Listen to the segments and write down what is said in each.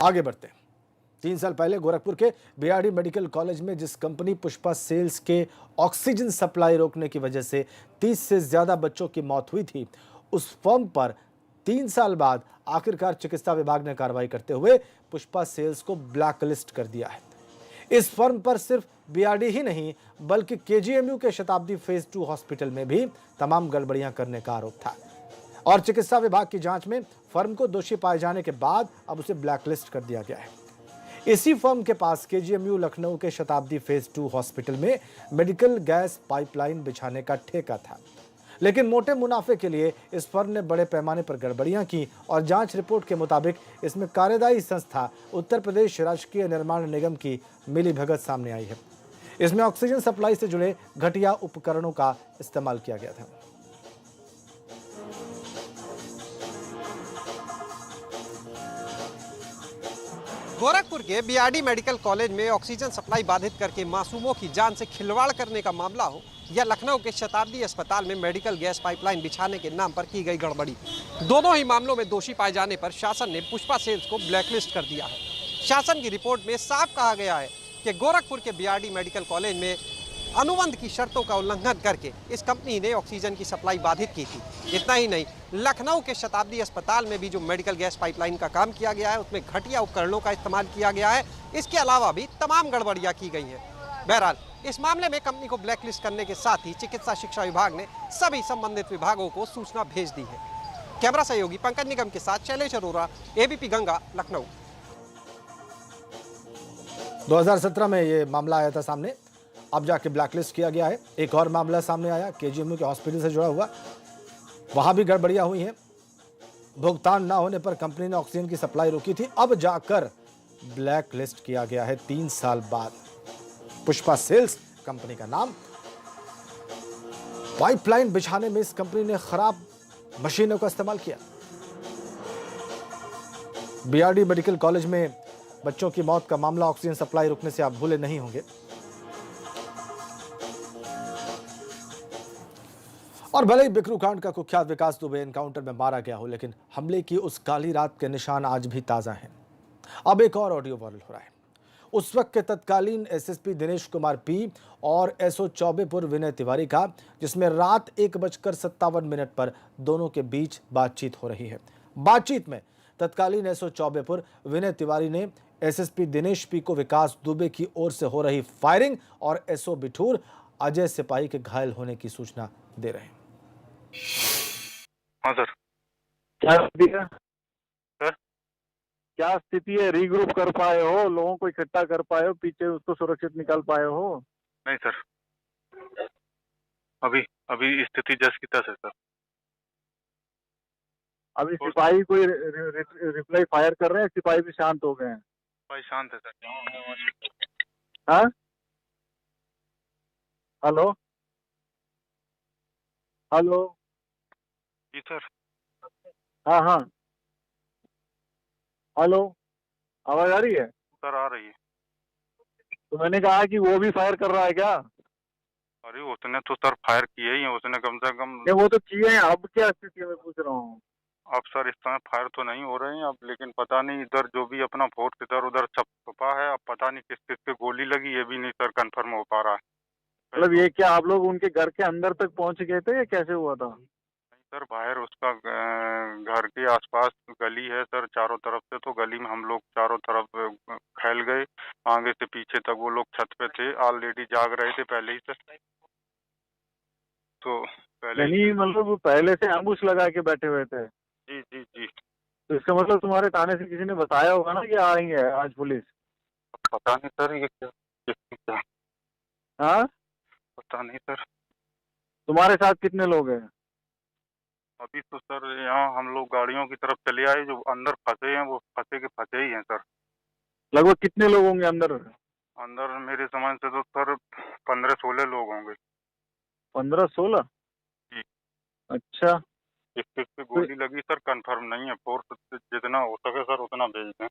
आगे बढ़ते हैं। 3 साल पहले गोरखपुर के बीआरडी मेडिकल कॉलेज में जिस कंपनी पुष्पा सेल्स के ऑक्सीजन सप्लाई रोकने की वजह से 30 से ज्यादा बच्चों की मौत हुई थी, उस फर्म पर 3 साल बाद आखिरकार चिकित्सा विभाग ने कार्रवाई करते हुए पुष्पा सेल्स को ब्लैकलिस्ट कर दिया है। इस फर्म पर सिर्फ बीआरडी ही नहीं बल्कि केजीएमयू के शताब्दी फेज 2 हॉस्पिटल में भी तमाम गड़बड़ियां करने का आरोप था और चिकित्सा विभाग की जांच में फर्म को दोषी पाए जाने के बाद अब उसे ब्लैकलिस्ट कर दिया गया है। इसी फर्म के पास केजीएमयू लखनऊ के शताब्दी फेज 2 हॉस्पिटल में मेडिकल गैस पाइपलाइन बिछाने का ठेका था, लेकिन मोटे मुनाफे के लिए इस फर्म ने बड़े पैमाने पर गड़बड़ियां की और जांच रिपोर्ट के मुताबिक इसमें कार्यदायी संस्था उत्तर प्रदेश राजकीय निर्माण निगम की मिलीभगत सामने आई है। इसमें ऑक्सीजन सप्लाई से जुड़े घटिया उपकरणों का इस्तेमाल किया गया था। गोरखपुर के बीआरडी मेडिकल कॉलेज में ऑक्सीजन सप्लाई बाधित करके मासूमों की जान से खिलवाड़ करने का मामला हो या लखनऊ के शताब्दी अस्पताल में मेडिकल गैस पाइपलाइन बिछाने के नाम पर की गई गड़बड़ी, दोनों ही मामलों में दोषी पाए जाने पर शासन ने पुष्पा सेल्स को ब्लैकलिस्ट कर दिया है। शासन की रिपोर्ट में साफ कहा गया है कि गोरखपुर के बीआरडी मेडिकल कॉलेज में अनुबंध की शर्तों का उल्लंघन करके इस कंपनी ने ऑक्सीजन की सप्लाई बाधित की थी। इतना ही नहीं, लखनऊ के शताब्दी अस्पताल में भी जो मेडिकल गैस पाइपलाइन का काम किया गया है उसमें घटिया उपकरणों का इस्तेमाल किया गया है। इसके अलावा भी तमाम गड़बड़ियां की गई हैं। बहरहाल इस मामले में कंपनी को ब्लैकलिस्ट करने के साथ ही चिकित्सा शिक्षा विभाग ने सभी संबंधित विभागों को सूचना भेज दी है। कैमरा सहयोगी पंकज निगम के साथ शैलेश अरोरा, एबीपी गंगा, लखनऊ। 2017 में ये मामला आया था सामने, अब जाके ब्लैकलिस्ट किया गया है। एक और मामला सामने आया केजीएमयू के हॉस्पिटल से जुड़ा हुआ, वहां भी गड़बड़ियां हुई हैं। भुगतान ना होने पर कंपनी ने ऑक्सीजन की सप्लाई रोकी थी, अब जाकर ब्लैकलिस्ट किया गया है 3 साल बाद। पुष्पा सेल्स कंपनी का नाम। पाइपलाइन बिछाने में इस कंपनी ने खराब मशीनों का इस्तेमाल किया। बीआरडी मेडिकल कॉलेज में बच्चों की मौत का मामला ऑक्सीजन सप्लाई रुकने से आप भूले नहीं होंगे। और भले ही बिकरू कांड का कुख्यात विकास दुबे एनकाउंटर में मारा गया हो, लेकिन हमले की उस काली रात के निशान आज भी ताजा हैं। अब एक और ऑडियो वायरल हो रहा है। उस वक्त के तत्कालीन एसएसपी दिनेश कुमार पी और एसओ चौबेपुर विनय तिवारी का, जिसमें रात 1:57 पर दोनों के बीच बातचीत हो रही है। बातचीत में तत्कालीन एसओ चौबेपुर विनय तिवारी ने एसएसपी दिनेश पी को विकास दुबे की ओर से हो रही फायरिंग और एसओ बिठूर अजय सिपाही के घायल होने की सूचना दे रहे हैं। हाँ सर। क्या स्थिति है? सर? क्या स्थिति है? रीग्रुप कर पाए हो, लोगों को इकट्ठा कर पाए हो, पीछे उसको सुरक्षित निकाल पाए हो? नहीं सर, अभी अभी स्थिति जैसे की तैसे सर। अभी सिपाही कोई रिप्लाई फायर कर रहे हैं, सिपाही भी शांत हो गए हैं? भाई शांत है सर। हाँ, हेलो हेलो। जी सर। हाँ हाँ, हेलो, आवाज आ रही है? सर आ रही है। तो मैंने कहा कि वो भी फायर कर रहा है क्या? अरे उसने तो सर फायर किए ही है, उसने कम से कम। नहीं, वो तो किए हैं, अब क्या स्थिति है मैं पूछ रहा हूँ। अब सर इस समय फायर तो नहीं हो रहे हैं अब, लेकिन पता नहीं इधर जो भी अपना फोर्स इधर उधर सब छुपा है। अब पता नहीं किस किस पे गोली लगी, ये भी नहीं सर कंफर्म हो पा रहा है। मतलब ये क्या आप लोग उनके घर के अंदर तक पहुंच गए थे या कैसे हुआ था? सर बाहर उसका घर के आसपास गली है सर, चारों तरफ से, तो गली में हम लोग चारों तरफ फैल गए, आगे से पीछे तक वो लोग छत पे थे, ऑलरेडी जाग रहे थे पहले ही से। तो पहले नहीं, मतलब पहले से एम्बुश लगा के बैठे हुए थे? जी जी जी। तो इसका मतलब तुम्हारे थाने से किसी ने बताया होगा ना कि आएंगे आज पुलिस? पता नहीं सर ये क्या। हाँ, पता नहीं सर। तुम्हारे साथ कितने लोग हैं? अभी तो सर यहाँ हम लोग गाड़ियों की तरफ चले आए, जो अंदर फंसे हैं वो फंसे के फंसे ही हैं सर। लगभग कितने लोग होंगे अंदर? अंदर मेरे समझ से तो सर 15-16 लोग होंगे। 15-16? जी। अच्छा, किस किस पे गोली लगी सर कंफर्म नहीं है, फोर्स जितना हो सके सर उतना भेज दें।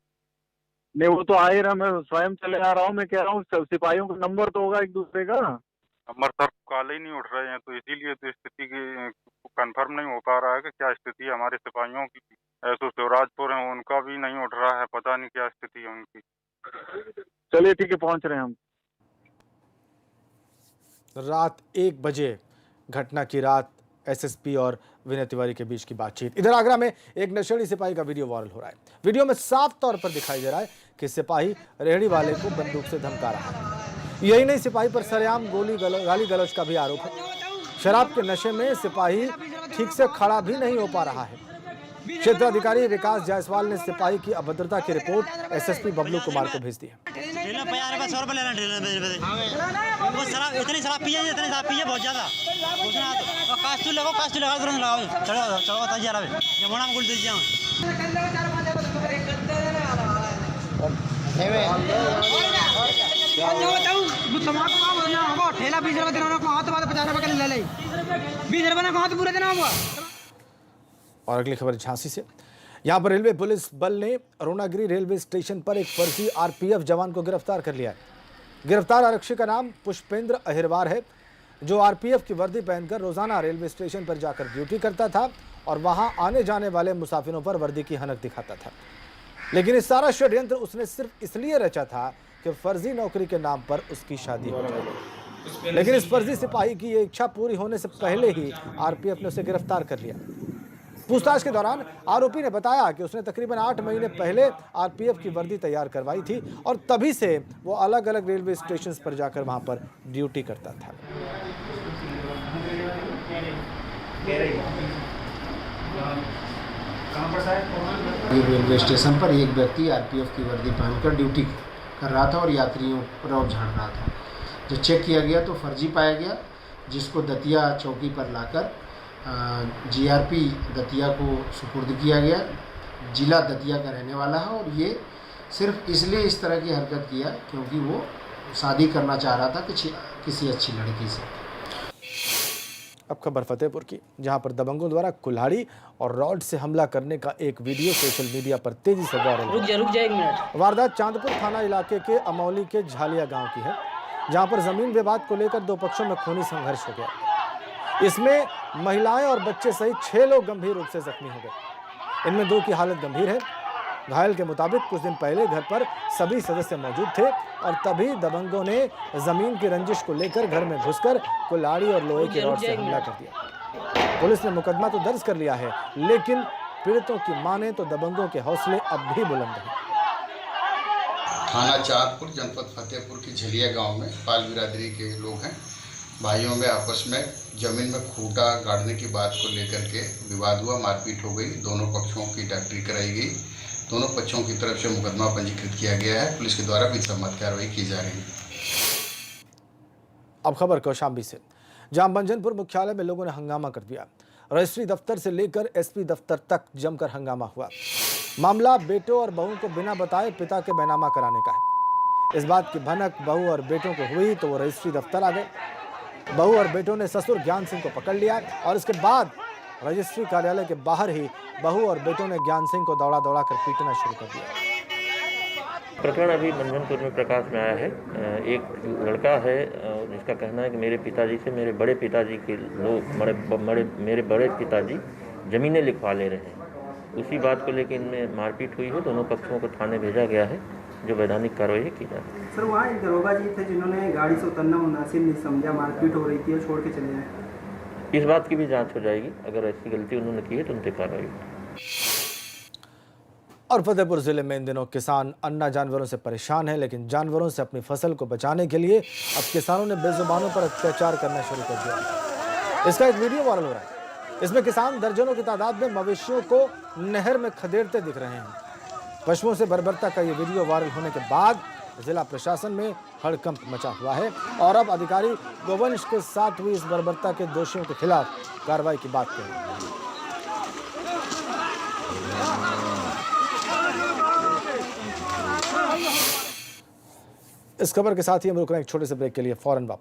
नहीं वो तो आ ही रहा, मैं स्वयं चले आ रहा हूँ। मैं कह रहा हूँ सिपाहियों का नंबर तो होगा एक दूसरे का। नंबर सर कॉल ही नहीं उठ रहे हैं, तो इसीलिए तो स्थिति की कंफर्म नहीं हो पा रहा है कि क्या स्थिति है हमारे सिपाहियों की ऐसो शिवराजपुर है, उनका भी नहीं उठ रहा है, पता नहीं क्या स्थिति है उनकी। चलिए ठीक है, पहुंच रहे हैं हम। रात 1 बजे घटना की रात एसएसपी और विनय तिवारी के बीच की बातचीत। इधर आगरा में एक नशेड़ी सिपाही का वीडियो वायरल हो रहा है। वीडियो में साफ तौर पर दिखाई दे रहा है कि सिपाही रेहड़ी वाले को बंदूक से धमका रहा है। यही नहीं, सिपाही पर सरेआम गाली गलौज का भी आरोप है। शराब के नशे में सिपाही ठीक से खड़ा भी नहीं हो पा रहा है। क्षेत्राधिकारी विकास जायसवाल ने सिपाही की अभद्रता की रिपोर्ट एसएसपी बबलू कुमार को भेज दी है। इतनी शराब पिए बहुत ज्यादा। कास्टू लगाओ तुरंत लगाओ, चलो ताजी आ रहा है यमुना में गुल दीजिए। ठेला 20 रुपए देना को हाथ बाद 50 रुपए ले ले 20 रुपए ना हाथ पूरे देना हुआ। और अगली खबर झांसी से। यहां पर रेलवे पुलिस बल ने अरुणागिरी रेलवे स्टेशन पर एक फर्जी आरपीएफ जवान को गिरफ्तार कर लिया है। गिरफ्तार आरक्षी का नाम पुष्पेंद्र अहिरवार है, जो आरपीएफ की वर्दी पहनकर रोजाना रेलवे स्टेशन पर जाकर ड्यूटी करता था और वहां आने जाने वाले मुसाफिरों पर वर्दी की हनक दिखाता था। लेकिन इस सारा षड्यंत्र उसने सिर्फ इसलिए रचा था कि फर्जी नौकरी के नाम पर उसकी शादी हो जाए। लेकिन इस फर्जी सिपाही की ये इच्छा पूरी होने से पहले ही आरपीएफ ने उसे गिरफ्तार कर लिया। पूछताछ के दौरान आरोपी ने बताया कि उसने तकरीबन 8 महीने पहले आरपीएफ की वर्दी तैयार करवाई थी और तभी से वो अलग अलग रेलवे स्टेशन पर जाकर वहां पर ड्यूटी करता था। रेलवे स्टेशन पर एक व्यक्ति आरपीएफ की वर्दी पहनकर ड्यूटी कर रहा था और यात्रियों पर रौब झाड़ रहा था। जब चेक किया गया तो फर्जी पाया गया, जिसको दतिया चौकी पर लाकर जीआरपी दतिया को सुपुर्द किया गया। जिला दतिया का रहने वाला है और ये सिर्फ इसलिए इस तरह की हरकत किया क्योंकि वो शादी करना चाह रहा था किसी अच्छी लड़की से। अब खबर फतेहपुर की, जहां पर दबंगों द्वारा कुल्हाड़ी और रॉड से हमला करने का एक वीडियो सोशल मीडिया पर तेजी से वायरल हो रहा है। वारदात चांदपुर थाना इलाके के अमौली के झालिया गांव की है, जहां पर जमीन विवाद को लेकर 2 पक्षों में खूनी संघर्ष हो गया। इसमें महिलाएं और बच्चे सहित 6 लोग गंभीर रूप से जख्मी हो गए। इनमें 2 की हालत गंभीर है। घायल के मुताबिक कुछ दिन पहले घर पर सभी सदस्य मौजूद थे और तभी दबंगों ने जमीन की रंजिश को लेकर घर में घुसकर कुल्हाड़ी और लोहे की रॉड से हमला कर दिया। पुलिस ने मुकदमा तो दर्ज कर लिया है, लेकिन पीड़ितों की माने तो दबंगों के हौसले अब भी बुलंद हैं। थाना चांदपुर जनपद फतेहपुर की झलिया गांव में पाल बिरादरी के लोग हैं। भाइयों में आपस में जमीन में खूंटा गाड़ने की बात को लेकर के विवाद हुआ, मारपीट हो गई। दोनों पक्षों की डॉक्टरी कराई गई। दोनों पक्षों की तरफ से मुकदमा पंजीकृत किया गया है। पुलिस के द्वारा विधिसम्मत कार्रवाई की जा रही है। अब खबर कौशाम्बी से, जहां मंजनपुर मुख्यालय में लोगों ने हंगामा कर दिया। रजिस्ट्री दफ्तर से लेकर एसपी दफ्तर तक जमकर हंगामा हुआ। मामला बेटों और बहू को बिना बताए पिता के बैनामा कराने का है। इस बात की भनक बहू और बेटों को हुई तो वो रजिस्ट्री दफ्तर आ गए। बहू और बेटों ने ससुर ज्ञान सिंह को पकड़ लिया और इसके बाद रजिस्ट्री कार्यालय के बाहर ही बहू और बेटों ने ज्ञान सिंह को दौड़ा दौड़ा कर पीटना शुरू कर दिया। प्रकरण अभी मंझनपुर में प्रकाश में आया है। एक लड़का है जिसका कहना है कि मेरे पिताजी से मेरे बड़े पिताजी के लोग मेरे बड़े पिताजी ज़मीनें लिखवा ले रहे हैं। उसी बात को लेकर इनमें मारपीट हुई है। दोनों पक्षों को थाने भेजा गया है, जो वैधानिक कार्रवाई की जा रही है। सर, वहाँ एक दरोगा जी थे जिन्होंने गाड़ी से उतरना मुनासिब नहीं समझा, मारपीट हो रही थी और छोड़ के चले गए। इस बात की भी जांच हो जाएगी। अगर ऐसी गलती उन्होंने की है तो उन पर कार्रवाई होगी। और फतेहपुर जिले में इन दिनों किसान अन्ना जानवरों से परेशान हैं, लेकिन जानवरों से अपनी फसल को बचाने के लिए अब किसानों ने बेजुबानों पर अत्याचार करना शुरू कर दिया। इसका एक वीडियो वायरल हो रहा है। इसमें किसान दर्जनों की तादाद में मवेशियों को नहर में खदेड़ते दिख रहे हैं। पशुओं से बर्बरता का ये वीडियो वायरल होने के बाद जिला प्रशासन में हड़कंप मचा हुआ है और अब अधिकारी गोवंश के साथ हुई इस बर्बरता के दोषियों के खिलाफ कार्रवाई की बात कर रहे हैं। इस खबर के साथ ही हम रुक रहे हैं एक छोटे से ब्रेक के लिए, फौरन वापस।